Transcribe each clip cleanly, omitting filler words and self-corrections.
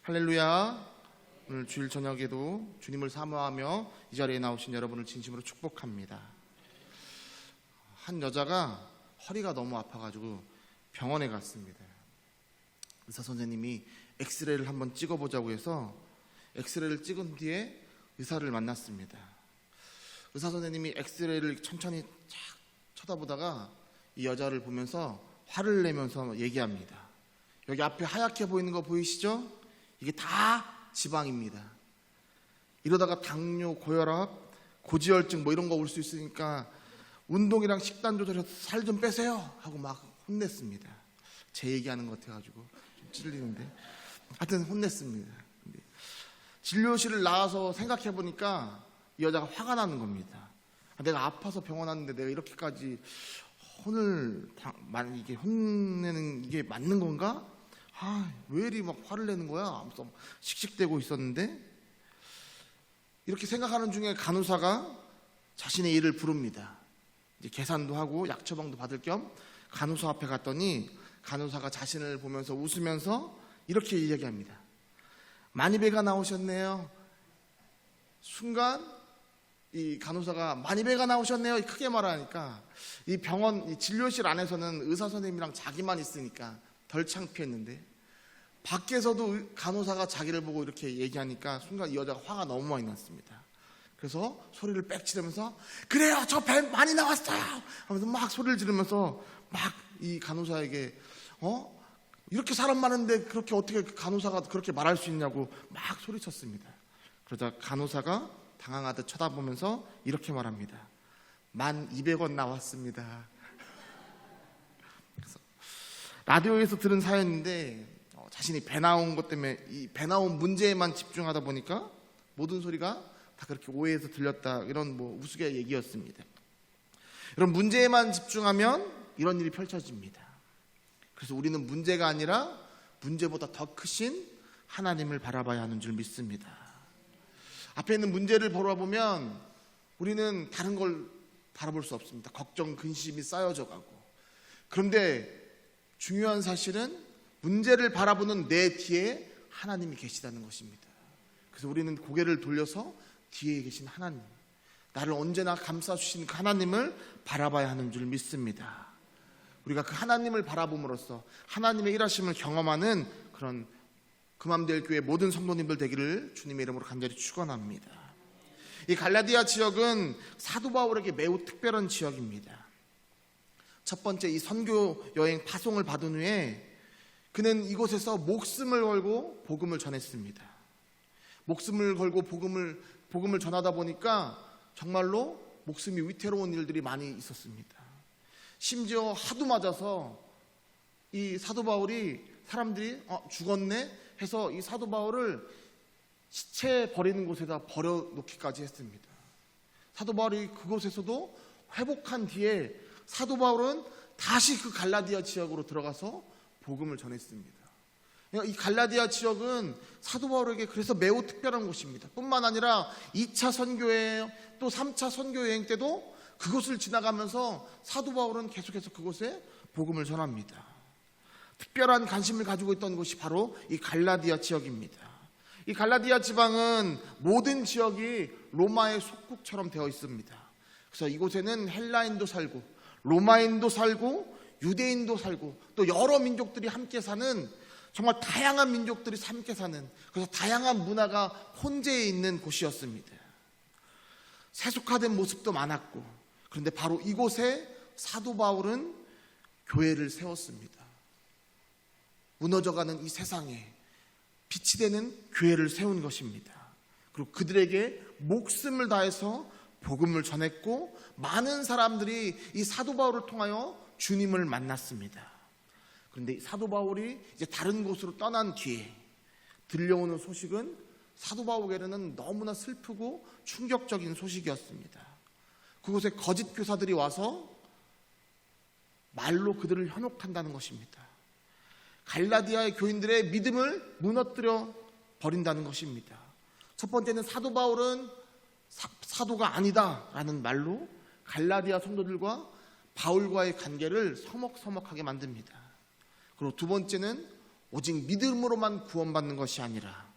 할렐루야. 오늘 주일 저녁에도 주님을 사모하며 이 자리에 나오신 여러분을 진심으로 축복합니다. 한 여자가 허리가 너무 아파가지고 병원에 갔습니다. 의사 선생님이 엑스레이를 한번 찍어보자고 해서 엑스레이를 찍은 뒤에 의사를 만났습니다. 의사 선생님이 엑스레이를 천천히 쫙 쳐다보다가 이 여자를 보면서 화를 내면서 얘기합니다. 여기 앞에 하얗게 보이는 거 보이시죠? 이게 다 지방입니다. 이러다가 당뇨, 고혈압, 고지혈증 이런 거 올 수 있으니까 운동이랑 식단 조절해서 살 좀 빼세요 하고 막 혼냈습니다. 제 얘기하는 것 같아가지고 좀 찔리는데 하여튼 혼냈습니다. 진료실을 나와서 생각해보니까 이 여자가 화가 나는 겁니다. 내가 아파서 병원 왔는데 내가 이렇게까지 이게 혼내는 게 맞는 건가? 왜 이리 막 화를 내는 거야? 하면서 씩씩대고 있었는데 이렇게 생각하는 중에 간호사가 자신의 일을 부릅니다. 이제 계산도 하고 약 처방도 받을 겸 간호사 앞에 갔더니 간호사가 자신을 보면서 웃으면서 이렇게 이야기합니다. 많이 배가 나오셨네요. 순간 이 간호사가 많이 배가 나오셨네요 크게 말하니까 이 병원 이 진료실 안에서는 의사 선생님이랑 자기만 있으니까 덜 창피했는데 밖에서도 간호사가 자기를 보고 이렇게 얘기하니까 순간 이 여자가 화가 너무 많이 났습니다. 그래서 소리를 빽 지르면서 그래요 저 배 많이 나왔어요 하면서 막 소리를 지르면서 막 이 간호사에게 이렇게 사람 많은데 그렇게 어떻게 간호사가 그렇게 말할 수 있냐고 막 소리쳤습니다. 그러자 간호사가 당황하듯 쳐다보면서 이렇게 말합니다. 1200원 나왔습니다. 그래서 라디오에서 들은 사연인데 자신이 배 나온 것 때문에 이 배 나온 문제에만 집중하다 보니까 모든 소리가 다 그렇게 오해해서 들렸다 이런 우스개 얘기였습니다. 이런 문제에만 집중하면 이런 일이 펼쳐집니다. 그래서 우리는 문제가 아니라 문제보다 더 크신 하나님을 바라봐야 하는 줄 믿습니다. 앞에 있는 문제를 바라보면 우리는 다른 걸 바라볼 수 없습니다. 걱정, 근심이 쌓여져 가고. 그런데 중요한 사실은 문제를 바라보는 내 뒤에 하나님이 계시다는 것입니다. 그래서 우리는 고개를 돌려서 뒤에 계신 하나님, 나를 언제나 감싸주신 그 하나님을 바라봐야 하는 줄 믿습니다. 우리가 그 하나님을 바라봄으로써 하나님의 일하심을 경험하는 그런 금암대교회 모든 성도님들 되기를 주님의 이름으로 간절히 축원합니다. 이 갈라디아 지역은 사도 바울에게 매우 특별한 지역입니다. 첫 번째 이 선교 여행 파송을 받은 후에 그는 이곳에서 목숨을 걸고 복음을 전했습니다. 목숨을 걸고 복음을 전하다 보니까 정말로 목숨이 위태로운 일들이 많이 있었습니다. 심지어 하도 맞아서 이 사도 바울이 사람들이 죽었네 해서 이 사도 바울을 시체 버리는 곳에다 버려놓기까지 했습니다. 사도 바울이 그곳에서도 회복한 뒤에 사도 바울은 다시 그 갈라디아 지역으로 들어가서 복음을 전했습니다. 이 갈라디아 지역은 사도 바울에게 그래서 매우 특별한 곳입니다. 뿐만 아니라 2차 선교여행 또 3차 선교여행 때도 그곳을 지나가면서 사도 바울은 계속해서 그곳에 복음을 전합니다. 특별한 관심을 가지고 있던 곳이 바로 이 갈라디아 지역입니다. 이 갈라디아 지방은 모든 지역이 로마의 속국처럼 되어 있습니다. 그래서 이곳에는 헬라인도 살고 로마인도 살고 유대인도 살고 또 여러 민족들이 함께 사는 정말 다양한 민족들이 함께 사는 그래서 다양한 문화가 혼재해 있는 곳이었습니다. 세속화된 모습도 많았고 그런데 바로 이곳에 사도 바울은 교회를 세웠습니다. 무너져가는 이 세상에 빛이 되는 교회를 세운 것입니다. 그리고 그들에게 목숨을 다해서 복음을 전했고 많은 사람들이 이 사도 바울을 통하여 주님을 만났습니다. 그런데 사도 바울이 이제 다른 곳으로 떠난 뒤에 들려오는 소식은 사도 바울에게는 너무나 슬프고 충격적인 소식이었습니다. 그곳에 거짓 교사들이 와서 말로 그들을 현혹한다는 것입니다. 갈라디아의 교인들의 믿음을 무너뜨려 버린다는 것입니다. 첫 번째는 사도 바울은 사도가 아니다라는 말로 갈라디아 성도들과 바울과의 관계를 서먹서먹하게 만듭니다. 그리고 두 번째는 오직 믿음으로만 구원받는 것이 아니라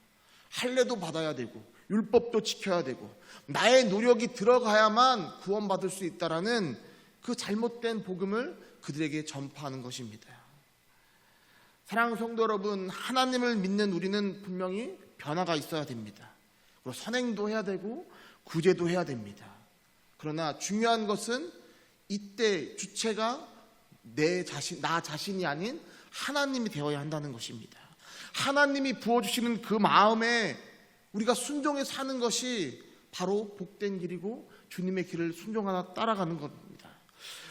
할례도 받아야 되고 율법도 지켜야 되고 나의 노력이 들어가야만 구원받을 수 있다라는 그 잘못된 복음을 그들에게 전파하는 것입니다. 사랑하는 성도 여러분, 하나님을 믿는 우리는 분명히 변화가 있어야 됩니다. 그리고 선행도 해야 되고 구제도 해야 됩니다. 그러나 중요한 것은 이때 주체가 나 자신이 아닌 하나님이 되어야 한다는 것입니다. 하나님이 부어주시는 그 마음에 우리가 순종해서 사는 것이 바로 복된 길이고 주님의 길을 순종하나 따라가는 겁니다.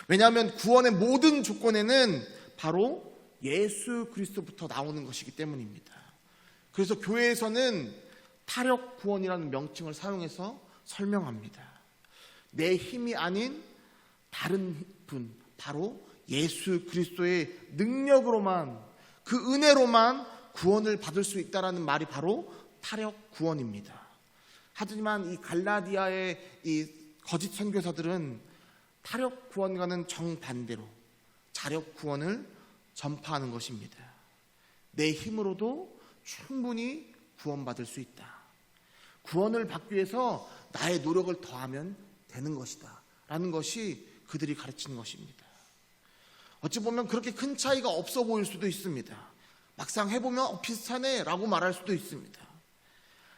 왜냐하면 구원의 모든 조건에는 바로 예수 그리스도부터 나오는 것이기 때문입니다. 그래서 교회에서는 타력 구원이라는 명칭을 사용해서 설명합니다. 내 힘이 아닌 다른 분, 바로 예수 그리스도의 능력으로만, 그 은혜로만 구원을 받을 수 있다는 말이 바로 타력 구원입니다. 하지만 이 갈라디아의 이 거짓 선교사들은 타력 구원과는 정반대로 자력 구원을 전파하는 것입니다. 내 힘으로도 충분히 구원받을 수 있다. 구원을 받기 위해서 나의 노력을 더하면 되는 것이다 라는 것이 그들이 가르치는 것입니다. 어찌 보면 그렇게 큰 차이가 없어 보일 수도 있습니다. 막상 해보면 비슷하네 라고 말할 수도 있습니다.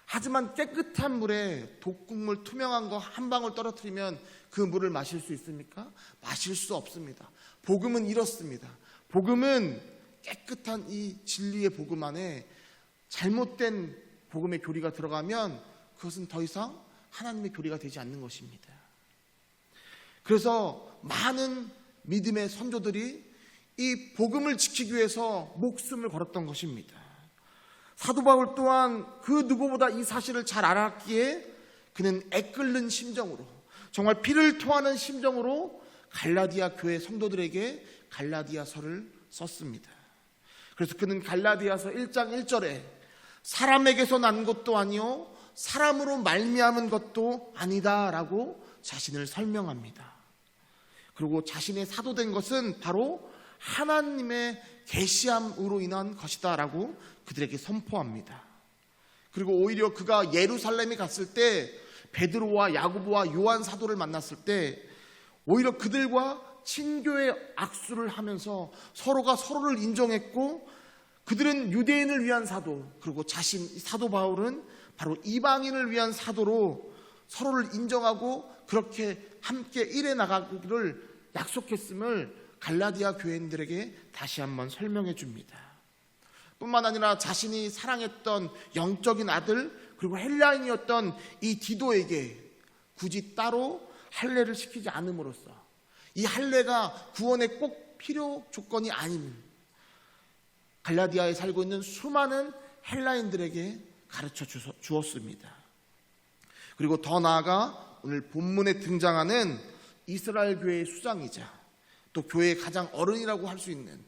하지만 깨끗한 물에 독국물 투명한 거 한 방울 떨어뜨리면 그 물을 마실 수 있습니까? 마실 수 없습니다. 복음은 이렇습니다. 복음은 깨끗한 이 진리의 복음 안에 잘못된 복음의 교리가 들어가면 그것은 더 이상 하나님의 교리가 되지 않는 것입니다. 그래서 많은 믿음의 선조들이 이 복음을 지키기 위해서 목숨을 걸었던 것입니다. 사도 바울 또한 그 누구보다 이 사실을 잘 알았기에 그는 애끓는 심정으로, 정말 피를 토하는 심정으로 갈라디아 교회 성도들에게 갈라디아서를 썼습니다. 그래서 그는 갈라디아서 1장 1절에 사람에게서 난 것도 아니요 사람으로 말미암은 것도 아니다 라고 자신을 설명합니다. 그리고 자신의 사도된 것은 바로 하나님의 계시함으로 인한 것이다 라고 그들에게 선포합니다. 그리고 오히려 그가 예루살렘에 갔을 때 베드로와 야고보와 요한 사도를 만났을 때 오히려 그들과 친교의 악수를 하면서 서로가 서로를 인정했고, 그들은 유대인을 위한 사도, 그리고 사도 바울은 바로 이방인을 위한 사도로 서로를 인정하고 그렇게 함께 일해 나가기를 약속했음을 갈라디아 교인들에게 다시 한번 설명해 줍니다. 뿐만 아니라 자신이 사랑했던 영적인 아들, 그리고 헬라인이었던 이 디도에게 굳이 따로 할례를 시키지 않음으로써 이 할례가 구원의 꼭 필요 조건이 아닌 갈라디아에 살고 있는 수많은 헬라인들에게 가르쳐 주었습니다. 그리고 더 나아가 오늘 본문에 등장하는 이스라엘 교회의 수장이자 또 교회의 가장 어른이라고 할 수 있는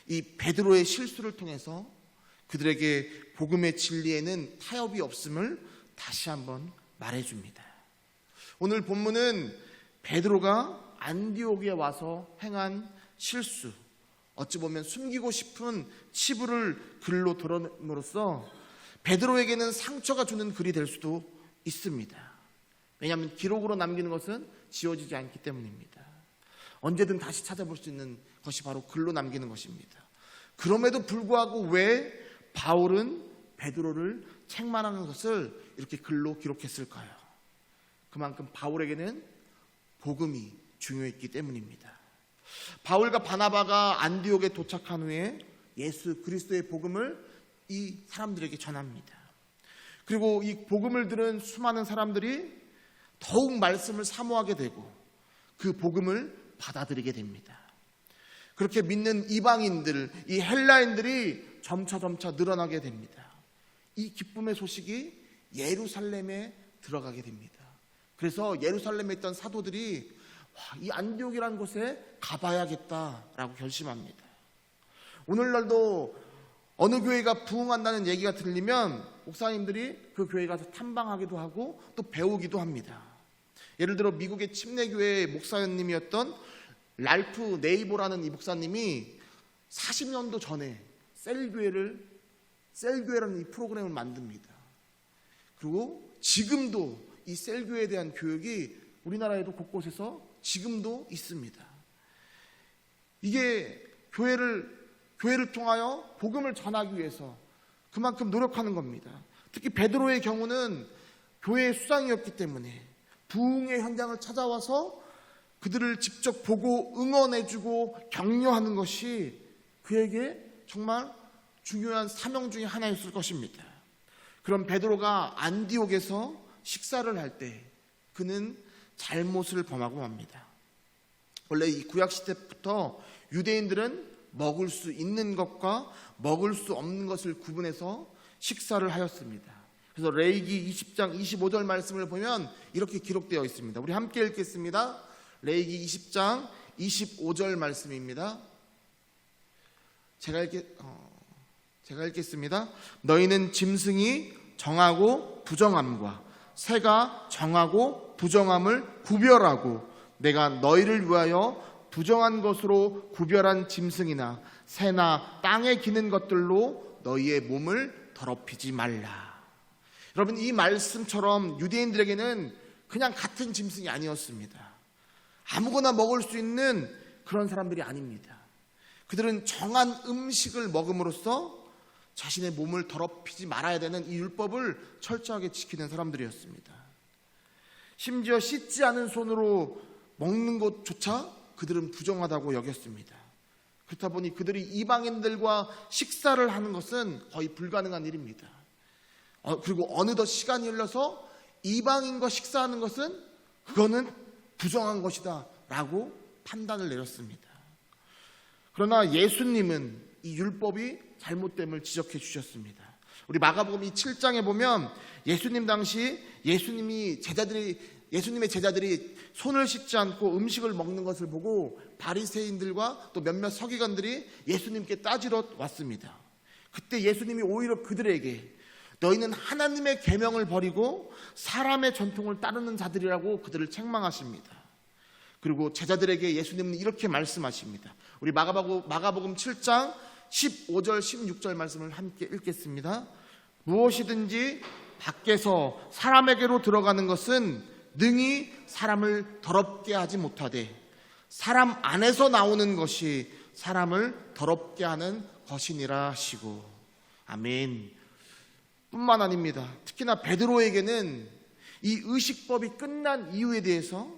이 베드로의 실수를 통해서 그들에게 복음의 진리에는 타협이 없음을 다시 한번 말해줍니다. 오늘 본문은 베드로가 안디옥에 와서 행한 실수, 어찌 보면 숨기고 싶은 치부를 글로 드러냄으로써 베드로에게는 상처가 주는 글이 될 수도 있습니다. 왜냐하면 기록으로 남기는 것은 지워지지 않기 때문입니다. 언제든 다시 찾아볼 수 있는 것이 바로 글로 남기는 것입니다. 그럼에도 불구하고 왜 바울은 베드로를 책망하는 것을 이렇게 글로 기록했을까요? 그만큼 바울에게는 복음이 중요했기 때문입니다. 바울과 바나바가 안디옥에 도착한 후에 예수 그리스도의 복음을 이 사람들에게 전합니다. 그리고 이 복음을 들은 수많은 사람들이 더욱 말씀을 사모하게 되고 그 복음을 받아들이게 됩니다. 그렇게 믿는 이방인들, 이 헬라인들이 점차 늘어나게 됩니다. 이 기쁨의 소식이 예루살렘에 들어가게 됩니다. 그래서 예루살렘에 있던 사도들이 이 안디옥이라는 곳에 가봐야겠다라고 결심합니다. 오늘날도 어느 교회가 부흥한다는 얘기가 들리면 목사님들이 그 교회 가서 탐방하기도 하고 또 배우기도 합니다. 예를 들어 미국의 침례교회의 목사님이었던 랄프 네이보라는 이 목사님이 40년도 전에 셀교회라는 이 프로그램을 만듭니다. 그리고 지금도 이 셀교회에 대한 교육이 우리나라에도 곳곳에서 지금도 있습니다. 이게 교회를 통하여 복음을 전하기 위해서 그만큼 노력하는 겁니다. 특히 베드로의 경우는 교회의 수장이었기 때문에 부흥의 현장을 찾아와서 그들을 직접 보고 응원해주고 격려하는 것이 그에게 정말 중요한 사명 중에 하나였을 것입니다. 그럼 베드로가 안디옥에서 식사를 할 때 그는 잘못을 범하고 맙니다. 원래 이 구약시대부터 유대인들은 먹을 수 있는 것과 먹을 수 없는 것을 구분해서 식사를 하였습니다. 그래서 레위기 20장 25절 말씀을 보면 이렇게 기록되어 있습니다. 우리 함께 읽겠습니다. 레위기 20장 25절 말씀입니다. 제가 읽겠습니다. 너희는 짐승이 정하고 부정함과 새가 정하고 부정함을 구별하고 내가 너희를 위하여 부정한 것으로 구별한 짐승이나 새나 땅에 기는 것들로 너희의 몸을 더럽히지 말라. 여러분, 이 말씀처럼 유대인들에게는 그냥 같은 짐승이 아니었습니다. 아무거나 먹을 수 있는 그런 사람들이 아닙니다. 그들은 정한 음식을 먹음으로써 자신의 몸을 더럽히지 말아야 되는 이 율법을 철저하게 지키는 사람들이었습니다. 심지어 씻지 않은 손으로 먹는 것조차 그들은 부정하다고 여겼습니다. 그렇다 보니 그들이 이방인들과 식사를 하는 것은 거의 불가능한 일입니다. 그리고 어느덧 시간이 흘러서 이방인과 식사하는 것은 그거는 부정한 것이다 라고 판단을 내렸습니다. 그러나 예수님은 이 율법이 잘못됨을 지적해 주셨습니다. 우리 마가복음 이 7장에 보면 예수님 당시 예수님의 제자들이 손을 씻지 않고 음식을 먹는 것을 보고 바리새인들과 또 몇몇 서기관들이 예수님께 따지러 왔습니다. 그때 예수님이 오히려 그들에게 너희는 하나님의 계명을 버리고 사람의 전통을 따르는 자들이라고 그들을 책망하십니다. 그리고 제자들에게 예수님은 이렇게 말씀하십니다. 우리 마가복음 7장 15절 16절 말씀을 함께 읽겠습니다. 무엇이든지 밖에서 사람에게로 들어가는 것은 능히 사람을 더럽게 하지 못하되 사람 안에서 나오는 것이 사람을 더럽게 하는 것이니라 하시고, 아멘. 뿐만 아닙니다. 특히나 베드로에게는 이 의식법이 끝난 이유에 대해서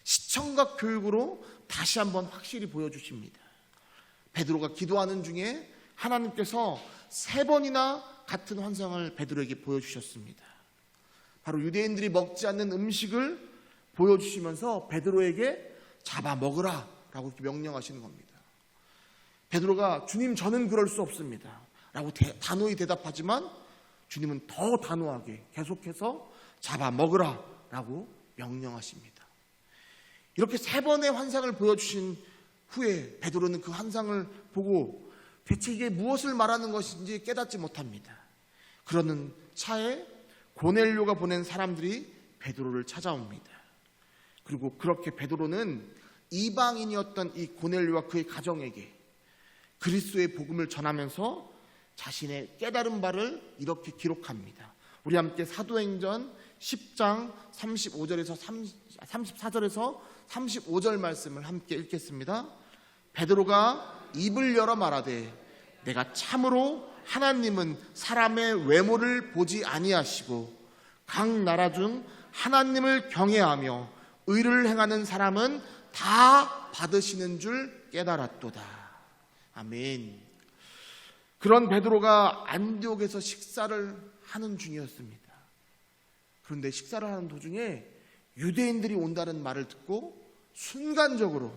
시청각 교육으로 다시 한번 확실히 보여주십니다. 베드로가 기도하는 중에 하나님께서 3번이나 같은 환상을 베드로에게 보여주셨습니다. 바로 유대인들이 먹지 않는 음식을 보여주시면서 베드로에게 잡아 먹으라 라고 명령하시는 겁니다. 베드로가 주님 저는 그럴 수 없습니다 라고 단호히 대답하지만 주님은 더 단호하게 계속해서 잡아 먹으라 라고 명령하십니다. 이렇게 3번의 환상을 보여주신 후에 베드로는 그 환상을 보고 대체 이게 무엇을 말하는 것인지 깨닫지 못합니다. 그러는 차에 고넬료가 보낸 사람들이 베드로를 찾아옵니다. 그리고 그렇게 베드로는 이방인이었던 이 고넬료와 그의 가정에게 그리스도의 복음을 전하면서 자신의 깨달은 바를 이렇게 기록합니다. 우리 함께 사도행전 10장 34절에서 35절 말씀을 함께 읽겠습니다. 베드로가 입을 열어 말하되 내가 참으로 하나님은 사람의 외모를 보지 아니하시고 각 나라 중 하나님을 경외하며 의를 행하는 사람은 다 받으시는 줄 깨달았도다. 아멘. 그런 베드로가 안디옥에서 식사를 하는 중이었습니다. 그런데 식사를 하는 도중에 유대인들이 온다는 말을 듣고 순간적으로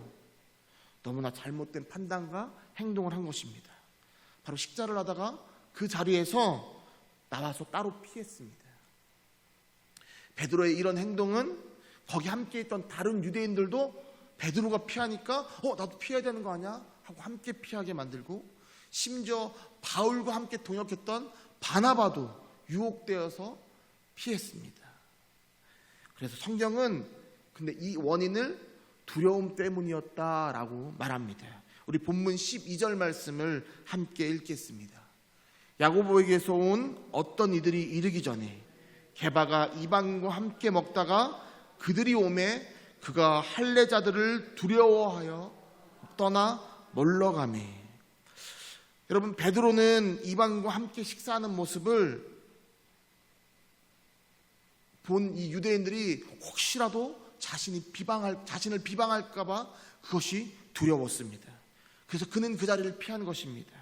너무나 잘못된 판단과 행동을 한 것입니다. 바로 식사를 하다가 그 자리에서 나와서 따로 피했습니다. 베드로의 이런 행동은 거기 함께 있던 다른 유대인들도 베드로가 피하니까 나도 피해야 되는 거 아니야? 하고 함께 피하게 만들고, 심지어 바울과 함께 동역했던 바나바도 유혹되어서 피했습니다. 그래서 성경은 근데 이 원인을 두려움 때문이었다라고 말합니다. 우리 본문 12절 말씀을 함께 읽겠습니다. 야고보에게서 온 어떤 이들이 이르기 전에 게바가 이방인과 함께 먹다가 그들이 오매 그가 할례자들을 두려워하여 떠나 멀러가매. 여러분, 베드로는 이방인과 함께 식사하는 모습을 본 이 유대인들이 혹시라도 자신을 비방할까봐 그것이 두려웠습니다. 그래서 그는 그 자리를 피한 것입니다.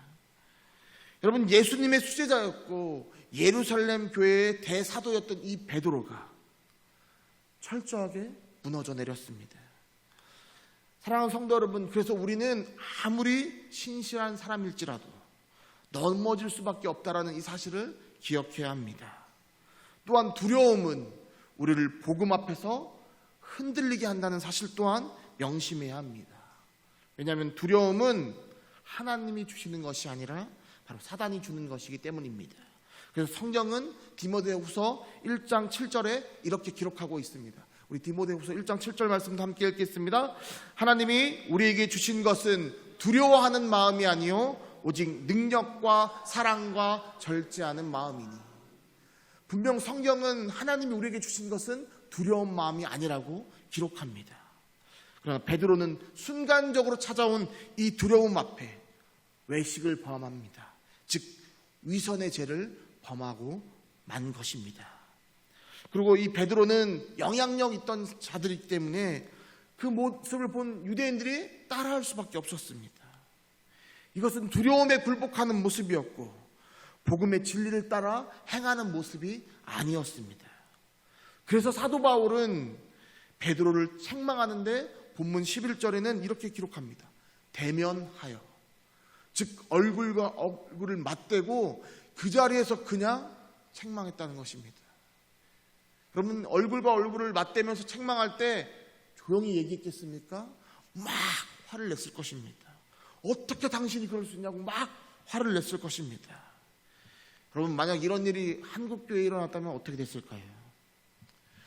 여러분, 예수님의 수제자였고 예루살렘 교회의 대사도였던 이 베드로가 철저하게 무너져 내렸습니다. 사랑하는 성도 여러분, 그래서 우리는 아무리 신실한 사람일지라도 넘어질 수밖에 없다라는 이 사실을 기억해야 합니다. 또한 두려움은 우리를 복음 앞에서 흔들리게 한다는 사실 또한 명심해야 합니다. 왜냐하면 두려움은 하나님이 주시는 것이 아니라 바로 사단이 주는 것이기 때문입니다. 그래서 성경은 디모데후서 1장 7절에 이렇게 기록하고 있습니다. 우리 디모데후서 1장 7절 말씀도 함께 읽겠습니다. 하나님이 우리에게 주신 것은 두려워하는 마음이 아니요 오직 능력과 사랑과 절제하는 마음이니. 분명 성경은 하나님이 우리에게 주신 것은 두려운 마음이 아니라고 기록합니다. 그러나 베드로는 순간적으로 찾아온 이 두려움 앞에 외식을 범합니다. 즉 위선의 죄를 범하고 만 것입니다. 그리고 이 베드로는 영향력 있던 자들이기 때문에 그 모습을 본 유대인들이 따라할 수밖에 없었습니다. 이것은 두려움에 굴복하는 모습이었고 복음의 진리를 따라 행하는 모습이 아니었습니다. 그래서 사도 바울은 베드로를 책망하는데 본문 11절에는 이렇게 기록합니다. 대면하여, 즉 얼굴과 얼굴을 맞대고 그 자리에서 그냥 책망했다는 것입니다. 여러분, 얼굴과 얼굴을 맞대면서 책망할 때 조용히 얘기했겠습니까? 막 화를 냈을 것입니다. 어떻게 당신이 그럴 수 있냐고 막 화를 냈을 것입니다. 여러분, 만약 이런 일이 한국교회에 일어났다면 어떻게 됐을까요?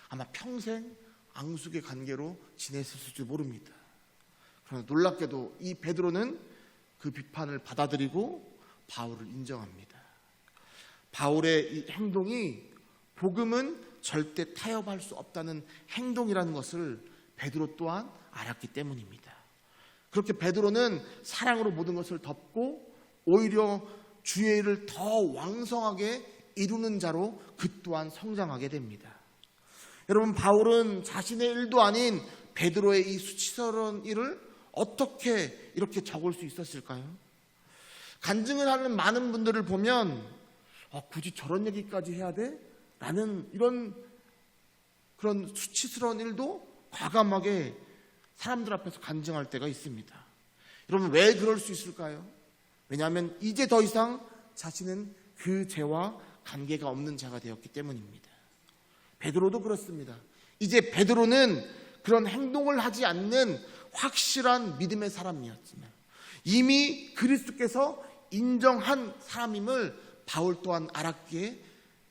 아마 평생 앙숙의 관계로 지냈을지 모릅니다. 그러나 놀랍게도 이 베드로는 그 비판을 받아들이고 바울을 인정합니다. 바울의 이 행동이 복음은 절대 타협할 수 없다는 행동이라는 것을 베드로 또한 알았기 때문입니다. 그렇게 베드로는 사랑으로 모든 것을 덮고 오히려 주의 일을 더 왕성하게 이루는 자로 그 또한 성장하게 됩니다. 여러분, 바울은 자신의 일도 아닌 베드로의 이 수치스러운 일을 어떻게 이렇게 적을 수 있었을까요? 간증을 하는 많은 분들을 보면 굳이 저런 얘기까지 해야 돼? 라는 그런 수치스러운 일도 과감하게 사람들 앞에서 간증할 때가 있습니다. 여러분, 왜 그럴 수 있을까요? 왜냐하면 이제 더 이상 자신은 그 죄와 관계가 없는 자가 되었기 때문입니다. 베드로도 그렇습니다. 이제 베드로는 그런 행동을 하지 않는 확실한 믿음의 사람이었지만 이미 그리스도께서 인정한 사람임을 바울 또한 알았기에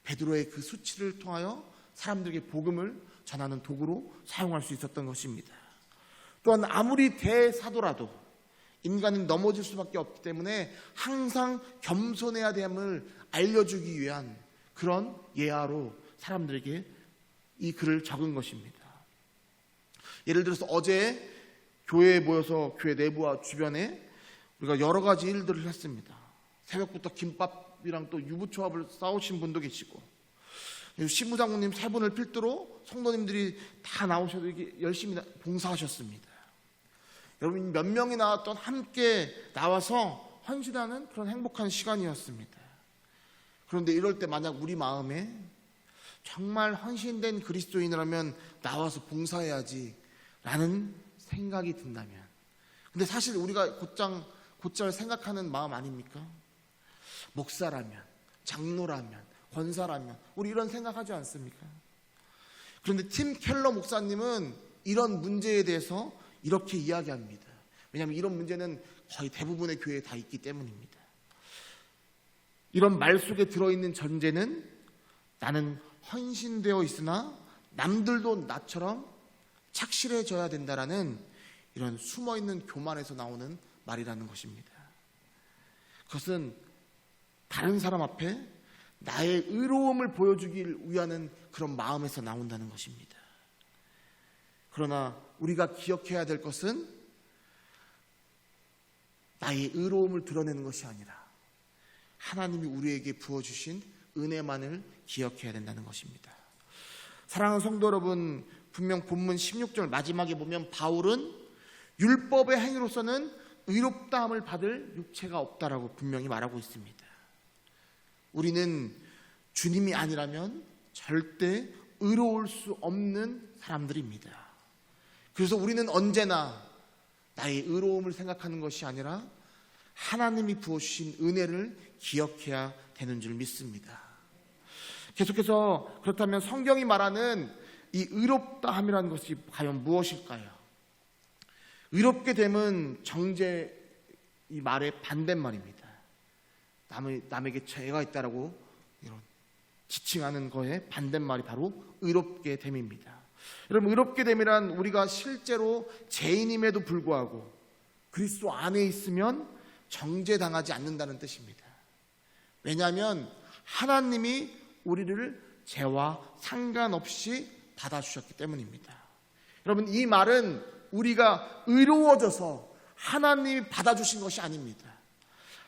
베드로의 그 수치를 통하여 사람들에게 복음을 전하는 도구로 사용할 수 있었던 것입니다. 또한 아무리 대사도라도 인간은 넘어질 수밖에 없기 때문에 항상 겸손해야 됨을 알려주기 위한 그런 예화로 사람들에게 이 글을 적은 것입니다. 예를 들어서 어제 교회에 모여서 교회 내부와 주변에 우리가 여러 가지 일들을 했습니다. 새벽부터 김밥이랑 또 유부초밥을 싸우신 분도 계시고, 신부장모님 세 분을 필두로 성도님들이 다 나오셔서 이렇게 열심히 봉사하셨습니다. 여러분, 몇 명이 나왔던 함께 나와서 헌신하는 그런 행복한 시간이었습니다. 그런데 이럴 때 만약 우리 마음에 정말 헌신된 그리스도인이라면 나와서 봉사해야지 라는 생각이 든다면, 근데 사실 우리가 곧잘 생각하는 마음 아닙니까? 목사라면, 장로라면, 권사라면 우리 이런 생각하지 않습니까? 그런데 팀 켈러 목사님은 이런 문제에 대해서 이렇게 이야기합니다. 왜냐하면 이런 문제는 거의 대부분의 교회에 다 있기 때문입니다. 이런 말 속에 들어있는 전제는 나는 헌신되어 있으나 남들도 나처럼 착실해져야 된다라는 이런 숨어있는 교만에서 나오는 말이라는 것입니다. 그것은 다른 사람 앞에 나의 의로움을 보여주길 위하는 그런 마음에서 나온다는 것입니다. 그러나 우리가 기억해야 될 것은 나의 의로움을 드러내는 것이 아니라 하나님이 우리에게 부어주신 은혜만을 기억해야 된다는 것입니다. 사랑하는 성도 여러분, 분명 본문 16절 마지막에 보면 바울은 율법의 행위로서는 의롭다함을 받을 육체가 없다라고 분명히 말하고 있습니다. 우리는 주님이 아니라면 절대 의로울 수 없는 사람들입니다. 그래서 우리는 언제나 나의 의로움을 생각하는 것이 아니라 하나님이 부어주신 은혜를 기억해야 되는 줄 믿습니다. 계속해서 그렇다면 성경이 말하는 이 의롭다함이라는 것이 과연 무엇일까요? 의롭게 됨은 정죄 이 말의 반대말입니다. 남에게 죄가 있다라고 이런 지칭하는 거에 반대말이 바로 의롭게 됨입니다. 여러분, 의롭게 됨이란 우리가 실제로 죄인임에도 불구하고 그리스도 안에 있으면 정죄당하지 않는다는 뜻입니다. 왜냐하면 하나님이 우리를 죄와 상관없이 받아주셨기 때문입니다. 여러분, 이 말은 우리가 의로워져서 하나님이 받아주신 것이 아닙니다.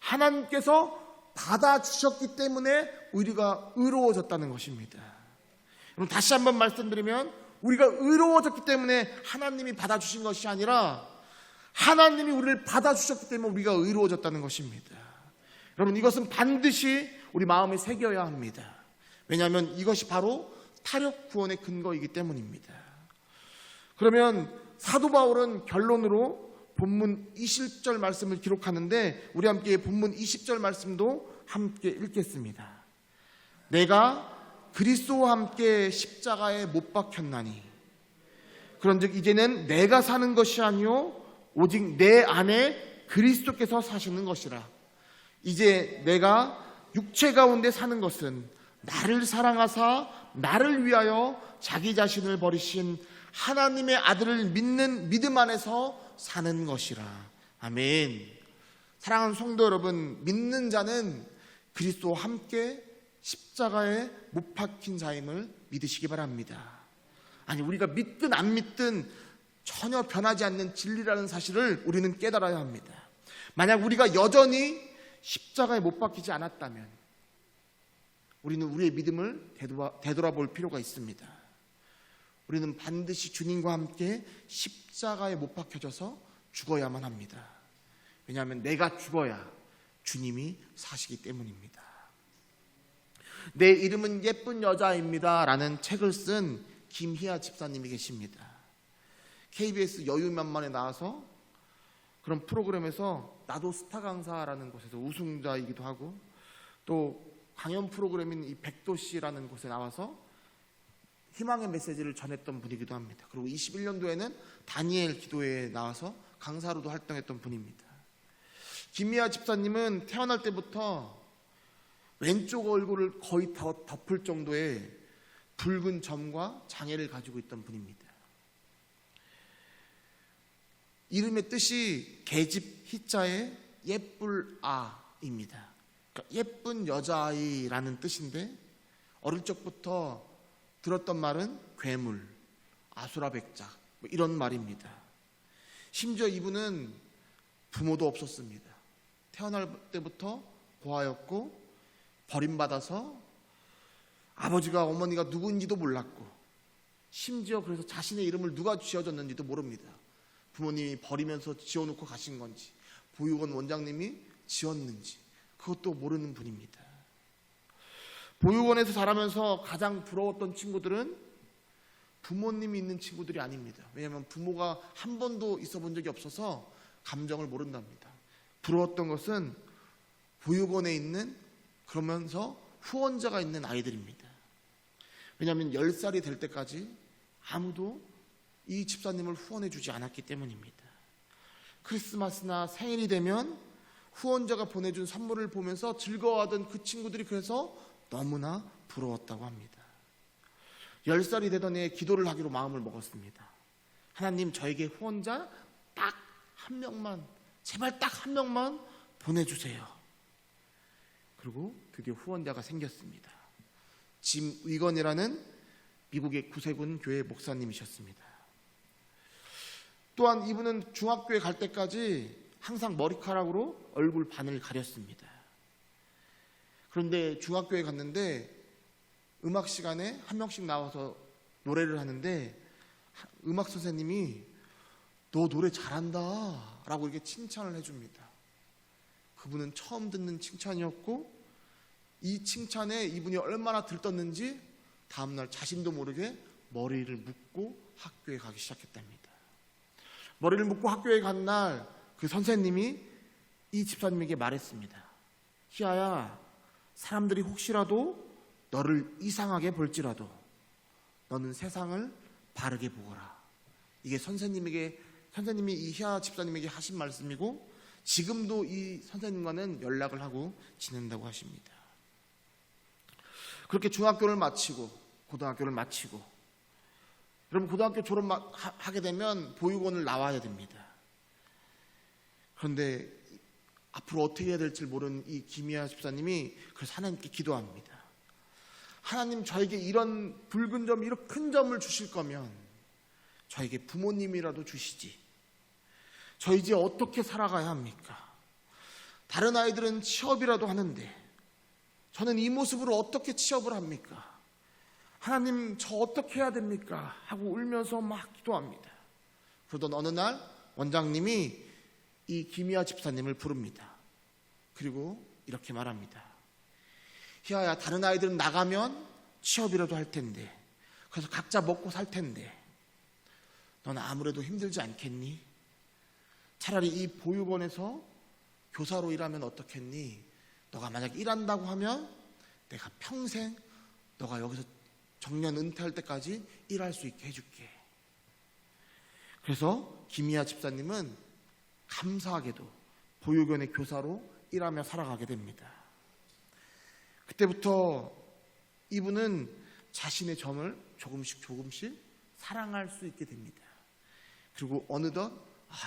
하나님께서 받아주셨기 때문에 우리가 의로워졌다는 것입니다. 여러분, 다시 한번 말씀드리면 우리가 의로워졌기 때문에 하나님이 받아주신 것이 아니라 하나님이 우리를 받아주셨기 때문에 우리가 의로워졌다는 것입니다. 여러분, 이것은 반드시 우리 마음에 새겨야 합니다. 왜냐하면 이것이 바로 타협 구원의 근거이기 때문입니다. 그러면 사도 바울은 결론으로 본문 20절 말씀을 기록하는데 우리 함께 본문 20절 말씀도 함께 읽겠습니다. 내가 그리스도와 함께 십자가에 못 박혔나니 그런즉 이제는 내가 사는 것이 아니요 오직 내 안에 그리스도께서 사시는 것이라. 이제 내가 육체 가운데 사는 것은 나를 사랑하사 나를 위하여 자기 자신을 버리신 하나님의 아들을 믿는 믿음 안에서 사는 것이라. 아멘. 사랑하는 성도 여러분, 믿는 자는 그리스도와 함께 십자가에 못 박힌 자임을 믿으시기 바랍니다. 아니, 우리가 믿든 안 믿든 전혀 변하지 않는 진리라는 사실을 우리는 깨달아야 합니다. 만약 우리가 여전히 십자가에 못 박히지 않았다면 우리는 우리의 믿음을 되돌아볼 필요가 있습니다. 우리는 반드시 주님과 함께 십자가에 못 박혀져서 죽어야만 합니다. 왜냐하면 내가 죽어야 주님이 사시기 때문입니다. 내 이름은 예쁜 여자입니다 라는 책을 쓴 김희아 집사님이 계십니다. KBS 여유만만에 나와서 그런 프로그램에서 나도 스타 강사라는 곳에서 우승자이기도 하고 또 강연 프로그램인 이 백도씨라는 곳에 나와서 희망의 메시지를 전했던 분이기도 합니다. 그리고 21년도에는 다니엘 기도회에 나와서 강사로도 활동했던 분입니다. 김미아 집사님은 태어날 때부터 왼쪽 얼굴을 거의 다 덮을 정도의 붉은 점과 장애를 가지고 있던 분입니다. 이름의 뜻이 계집 희자의 예쁠아입니다. 그러니까 예쁜 여자아이라는 뜻인데 어릴 적부터 들었던 말은 괴물, 아수라백작 뭐 이런 말입니다. 심지어 이분은 부모도 없었습니다. 태어날 때부터 고아였고 버림받아서 아버지가 어머니가 누구인지도 몰랐고 심지어 그래서 자신의 이름을 누가 지어줬는지도 모릅니다. 부모님이 버리면서 지어놓고 가신 건지 보육원 원장님이 지었는지 그것도 모르는 분입니다. 보육원에서 자라면서 가장 부러웠던 친구들은 부모님이 있는 친구들이 아닙니다. 왜냐하면 부모가 한 번도 있어 본 적이 없어서 감정을 모른답니다. 부러웠던 것은 보육원에 있는 그러면서 후원자가 있는 아이들입니다. 왜냐하면 10살이 될 때까지 아무도 이 집사님을 후원해 주지 않았기 때문입니다. 크리스마스나 생일이 되면 후원자가 보내준 선물을 보면서 즐거워하던 그 친구들이 그래서 너무나 부러웠다고 합니다. 10살이 되던 해에 기도를 하기로 마음을 먹었습니다. 하나님, 저에게 후원자 딱 한 명만 제발 딱 한 명만 보내주세요. 그리고 드디어 후원자가 생겼습니다. 짐 위건이라는 미국의 구세군 교회 목사님이셨습니다. 또한 이분은 중학교에 갈 때까지 항상 머리카락으로 얼굴 반을 가렸습니다. 그런데 중학교에 갔는데 음악 시간에 한 명씩 나와서 노래를 하는데 음악 선생님이 너 노래 잘한다 라고 이렇게 칭찬을 해줍니다. 그분은 처음 듣는 칭찬이었고 이 칭찬에 이분이 얼마나 들떴는지 다음날 자신도 모르게 머리를 묶고 학교에 가기 시작했답니다. 머리를 묶고 학교에 간 날 그 선생님이 이 집사님에게 말했습니다. 희아야, 사람들이 혹시라도 너를 이상하게 볼지라도 너는 세상을 바르게 보거라. 이게 선생님이 이 희아 집사님에게 하신 말씀이고 지금도 이 선생님과는 연락을 하고 지낸다고 하십니다. 그렇게 중학교를 마치고 고등학교를 마치고, 여러분 고등학교 졸업하게 되면 보육원을 나와야 됩니다. 그런데 앞으로 어떻게 해야 될지 모르는 이 김희아 집사님이 그래서 하나님께 기도합니다. 하나님, 저에게 이런 붉은 점, 이런 큰 점을 주실 거면 저에게 부모님이라도 주시지. 저 이제 어떻게 살아가야 합니까? 다른 아이들은 취업이라도 하는데 저는 이 모습으로 어떻게 취업을 합니까? 하나님, 저 어떻게 해야 됩니까? 하고 울면서 막 기도합니다. 그러던 어느 날 원장님이 이 김희아 집사님을 부릅니다. 그리고 이렇게 말합니다. 희아야, 다른 아이들은 나가면 취업이라도 할 텐데, 그래서 각자 먹고 살 텐데 넌 아무래도 힘들지 않겠니? 차라리 이 보육원에서 교사로 일하면 어떻겠니? 너가 만약 일한다고 하면 내가 평생 너가 여기서 정년 은퇴할 때까지 일할 수 있게 해줄게. 그래서 김희아 집사님은 감사하게도 보육원의 교사로 일하며 살아가게 됩니다. 그때부터 이분은 자신의 점을 조금씩 사랑할 수 있게 됩니다. 그리고 어느덧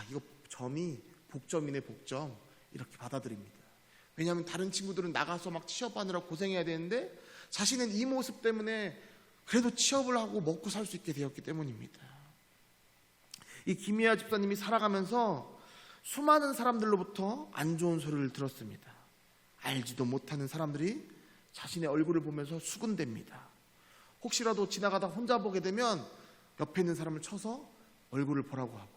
이거 점이 복점이네, 복점, 이렇게 받아들입니다. 왜냐하면 다른 친구들은 나가서 막 취업하느라 고생해야 되는데 자신은 이 모습 때문에 그래도 취업을 하고 먹고 살 수 있게 되었기 때문입니다. 이 김희아 집사님이 살아가면서 수많은 사람들로부터 안 좋은 소리를 들었습니다. 알지도 못하는 사람들이 자신의 얼굴을 보면서 수군댑니다. 혹시라도 지나가다 혼자 보게 되면 옆에 있는 사람을 쳐서 얼굴을 보라고 하고,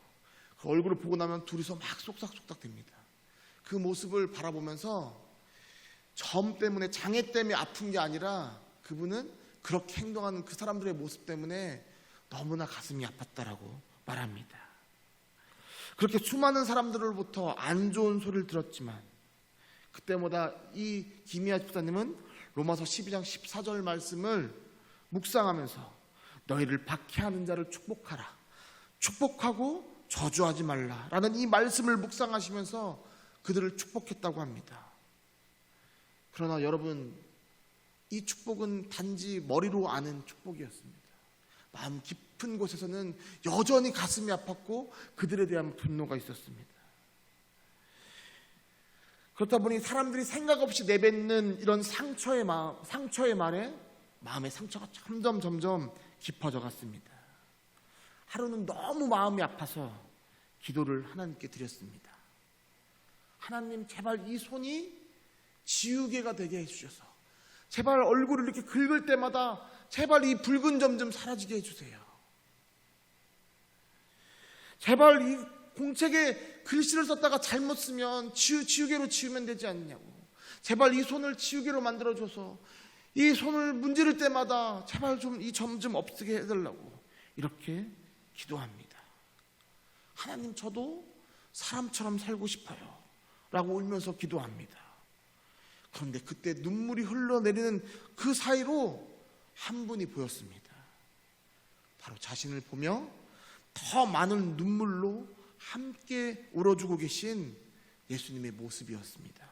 그 얼굴을 보고 나면 둘이서 막 쏙싹쏙싹댑니다. 그 모습을 바라보면서 점 때문에, 장애 때문에 아픈 게 아니라 그분은 그렇게 행동하는 그 사람들의 모습 때문에 너무나 가슴이 아팠다라고 말합니다. 그렇게 수많은 사람들로부터 안 좋은 소리를 들었지만 그때마다 이 김희아 집사님은 로마서 12장 14절 말씀을 묵상하면서 너희를 박해하는 자를 축복하라, 축복하고 저주하지 말라 라는 이 말씀을 묵상하시면서 그들을 축복했다고 합니다. 그러나 여러분, 이 축복은 단지 머리로 아는 축복이었습니다. 마음 깊은 곳에서는 여전히 가슴이 아팠고 그들에 대한 분노가 있었습니다. 그렇다 보니 사람들이 생각 없이 내뱉는 이런 상처의 말에 마음의 상처가 점점 깊어져 갔습니다. 하루는 너무 마음이 아파서 기도를 하나님께 드렸습니다. 하나님, 제발 이 손이 지우개가 되게 해주셔서 제발 얼굴을 이렇게 긁을 때마다 제발 이 붉은 점 좀 사라지게 해주세요. 제발 이 공책에 글씨를 썼다가 잘못 쓰면 지우개로 지우면 되지 않냐고. 제발 이 손을 지우개로 만들어줘서 이 손을 문지를 때마다 제발 좀 이 점 좀 없애게 해달라고 이렇게 기도합니다. 하나님, 저도 사람처럼 살고 싶어요 라고 울면서 기도합니다. 그런데 그때 눈물이 흘러내리는 그 사이로 한 분이 보였습니다. 바로 자신을 보며 더 많은 눈물로 함께 울어주고 계신 예수님의 모습이었습니다.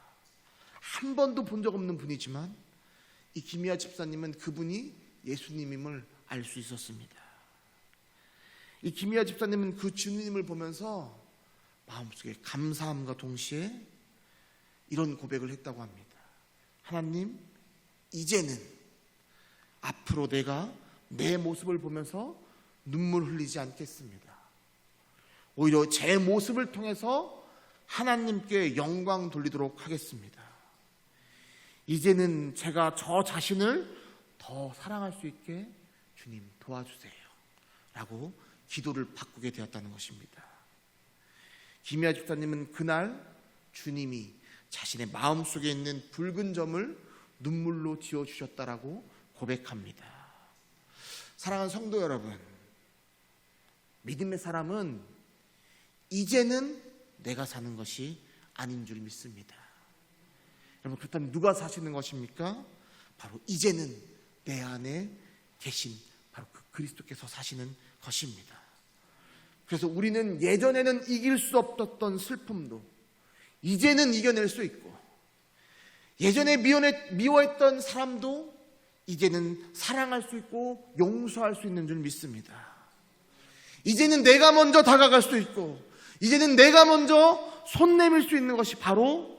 한 번도 본 적 없는 분이지만 이 김희아 집사님은 그분이 예수님임을 알 수 있었습니다. 이 김희아 집사님은 그 주님을 보면서 마음속에 감사함과 동시에 이런 고백을 했다고 합니다. 하나님, 이제는 앞으로 내가 내 모습을 보면서 눈물 흘리지 않겠습니다. 오히려 제 모습을 통해서 하나님께 영광 돌리도록 하겠습니다. 이제는 제가 저 자신을 더 사랑할 수 있게 주님 도와주세요 라고 기도를 바꾸게 되었다는 것입니다. 김희아 집사님은 그날 주님이 자신의 마음속에 있는 붉은 점을 눈물로 지워주셨다라고 고백합니다. 사랑하는 성도 여러분, 믿음의 사람은 이제는 내가 사는 것이 아닌 줄 믿습니다. 여러분, 그렇다면 누가 사시는 것입니까? 바로 이제는 내 안에 계신 바로 그 그리스도께서 사시는 것입니다. 그래서 우리는 예전에는 이길 수 없었던 슬픔도 이제는 이겨낼 수 있고, 예전에 미워했던 사람도 이제는 사랑할 수 있고 용서할 수 있는 줄 믿습니다. 이제는 내가 먼저 다가갈 수 있고, 이제는 내가 먼저 손 내밀 수 있는 것이 바로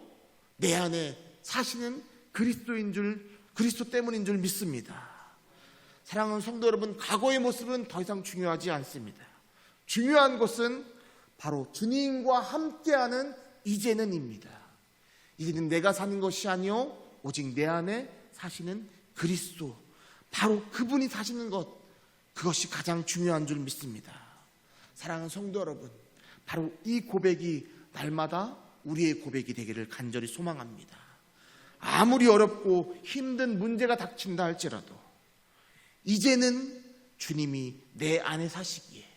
내 안에 사시는 그리스도 때문인 줄 믿습니다. 사랑하는 성도 여러분, 과거의 모습은 더 이상 중요하지 않습니다. 중요한 것은 바로 주님과 함께하는 이제는입니다. 이제는 내가 사는 것이 아니요 오직 내 안에 사시는 그리스도, 바로 그분이 사시는 것, 그것이 가장 중요한 줄 믿습니다. 사랑하는 성도 여러분, 바로 이 고백이 날마다 우리의 고백이 되기를 간절히 소망합니다. 아무리 어렵고 힘든 문제가 닥친다 할지라도 이제는 주님이 내 안에 사시기에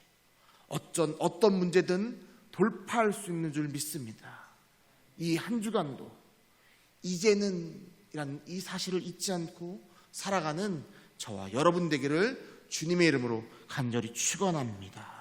어떤 문제든 돌파할 수 있는 줄 믿습니다. 이 한 주간도 이제는 이란 이 사실을 잊지 않고 살아가는 저와 여러분 되기를 주님의 이름으로 간절히 축원합니다.